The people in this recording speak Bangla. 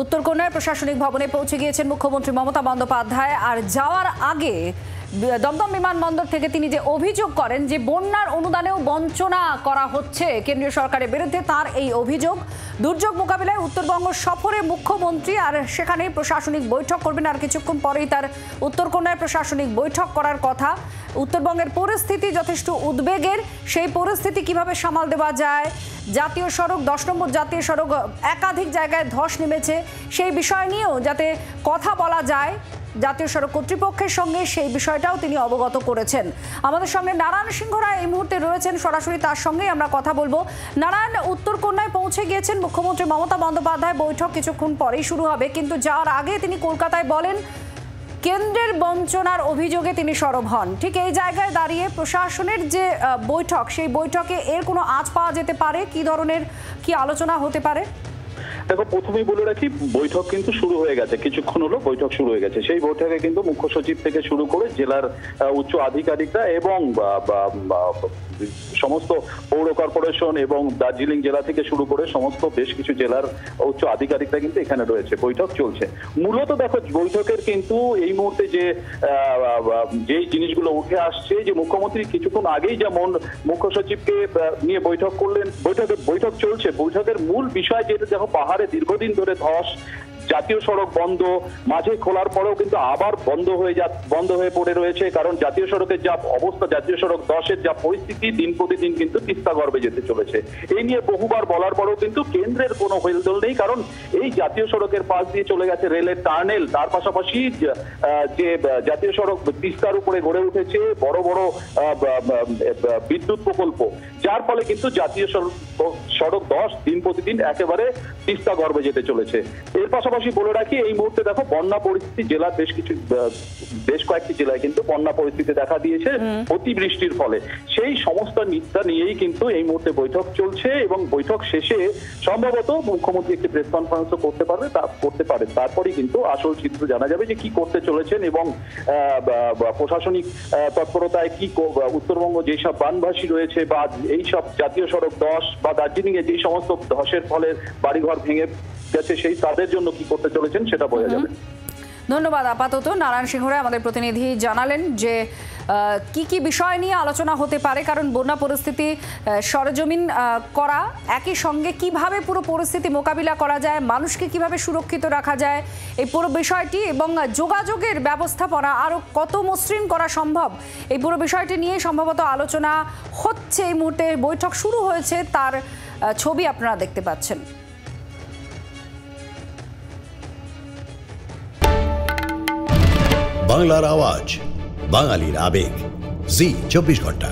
উত্তরকন্যার প্রশাসনিক ভবনে পৌঁছে গিয়েছেন মুখ্যমন্ত্রী মমতা বন্দ্যোপাধ্যায়। আর যাওয়ার আগে দমদম বিমানবন্দর থেকে তিনি যে অভিযোগ করেন যে বন্যার অনুদানেও বঞ্চনা করা হচ্ছে কেন্দ্রীয় সরকারের বিরুদ্ধে, তার এই অভিযোগ। দুর্যোগ মোকাবিলায় উত্তরবঙ্গ সফরে মুখ্যমন্ত্রী, আর সেখানে প্রশাসনিক বৈঠক করবেন। আর কিছুক্ষণ পরেই তার উত্তরকন্যায় প্রশাসনিক বৈঠক করার কথা। উত্তরবঙ্গের পরিস্থিতি যথেষ্ট উদ্বেগের, সেই পরিস্থিতি কিভাবে সামাল দেওয়া যায়, জাতীয় সড়ক 10 নম্বর জাতীয় সড়ক একাধিক জায়গায় ধস নেমেছে, সেই বিষয় নিয়েও যাতে কথা বলা যায় জাতীয় সড়ক কর্তৃপক্ষের সঙ্গে, সেই বিষয়টাও তিনি অবগত করেছেন। আমাদের সঙ্গে নারায়ণ সিংহ রায় এই মুহূর্তে রয়েছেন, সরাসরি তার সঙ্গেই আমরা কথা বলবো। নারায়ণ, উত্তরকন্যায় পৌঁছে গিয়েছেন মুখ্যমন্ত্রী মমতা বন্দ্যোপাধ্যায়, বৈঠক কিছুক্ষণ পরেই শুরু হবে, কিন্তু যাওয়ার আগে তিনি কলকাতায় বলেন কেন্দ্রের বঞ্চনার অভিযোগে তিনি সরব হন। ঠিক এই জায়গায় দাঁড়িয়ে প্রশাসনের যে বৈঠক, সেই বৈঠকে এর কোনো আঁচ পাওয়া যেতে পারে? কি ধরনের কি আলোচনা হতে পারে? দেখো, প্রথমেই বলে রাখি, বৈঠক কিন্তু শুরু হয়ে গেছে, কিছুক্ষণ হলো বৈঠক শুরু হয়ে গেছে। সেই বৈঠকে কিন্তু মুখ্য সচিব থেকে শুরু করে জেলার উচ্চ আধিকারিকরা এবং সমস্ত পৌর কর্পোরেশন এবং দার্জিলিং জেলা থেকে শুরু করে সমস্ত বেশ কিছু জেলার উচ্চ আধিকারিকরা কিন্তু এখানে রয়েছে, বৈঠক চলছে। মূলত দেখো, বৈঠকের কিন্তু এই মুহূর্তে যেই জিনিসগুলো উঠে আসছে, যে মুখ্যমন্ত্রী কিছুক্ষণ আগেই যেমন মুখ্য সচিবকে নিয়ে বৈঠক করলেন, বৈঠক চলছে। বৈঠকের মূল বিষয় যেটা, দেখো, পাহাড়ে দীর্ঘদিন ধরে ধস, জাতীয় সড়ক বন্ধ, মাঝে খোলার পরেও কিন্তু আবার বন্ধ হয়ে পড়ে রয়েছে। কারণ জাতীয় সড়কের যা অবস্থা, জাতীয় সড়ক 10-এর যা পরিস্থিতি, দিন প্রতিদিন কিন্তু তিস্তা গর্ভে যেতে চলেছে। এই নিয়ে বহুবার বলার পরেও কিন্তু কেন্দ্রের কোনো হেলদোল নেই। কারণ এই জাতীয় সড়কের পাশ দিয়ে চলে গেছে রেলের টানেল, তার পাশাপাশি যে জাতীয় সড়ক তিস্তার উপরে গড়ে উঠেছে বড় বড় বিদ্যুৎ প্রকল্প, যার ফলে কিন্তু জাতীয় সড়ক 10 দিন প্রতিদিন একেবারে তিস্তা গর্ভে যেতে চলেছে। এর পাশাপাশি বলে রাখি, এই মুহূর্তে দেখো বন্যা পরিস্থিতি জেলার বেশ কয়েকটি জেলায় কিন্তু বন্যা পরিস্থিতি দেখা দিয়েছে অতিবৃষ্টির ফলে। সেই সমস্ত নিত্যা নিয়েই কিন্তু এই মুহূর্তে বৈঠক চলছে এবং বৈঠক শেষে সম্ভবত মুখ্যমন্ত্রী একটি প্রেস কনফারেন্সও করতে পারে। তারপরেই কিন্তু আসল চিত্র জানা যাবে যে কি করতে চলেছেন এবং প্রশাসনিক তৎপরতায় কি উত্তরবঙ্গ যেসব বানভাসী রয়েছে বা এই সব জাতীয় সড়ক 10 বা দার্জিলিং এ যে সমস্ত ধসের ফলে বাড়িঘর ভেঙে গেছে, সেই তাদের জন্য কি করতে চলেছেন সেটা বোঝা যাবে। ধন্যবাদ। আপাতত নারায়ণ সিংহ রায় আমাদের প্রতিনিধি জানালেন যে কি কি বিষয় নিয়ে আলোচনা হতে পারে, কারণ বন্যা পরিস্থিতি সরেজমিন করা, একই সঙ্গে কিভাবে পুরো পরিস্থিতি মোকাবিলা করা যায়, মানুষকে কিভাবে সুরক্ষিত রাখা যায়, এই পুরো বিষয়টি এবং যোগাযোগের ব্যবস্থাপনা আরও কত মসৃণ করা সম্ভব, এই পুরো বিষয়টি নিয়ে সম্ভবত আলোচনা হচ্ছে। এই মুহূর্তে বৈঠক শুরু হয়েছে, তার ছবি আপনারা দেখতে পাচ্ছেন। বাংলার আওয়াজ, বাঙালির আবেগ, জি 24 ঘন্টা।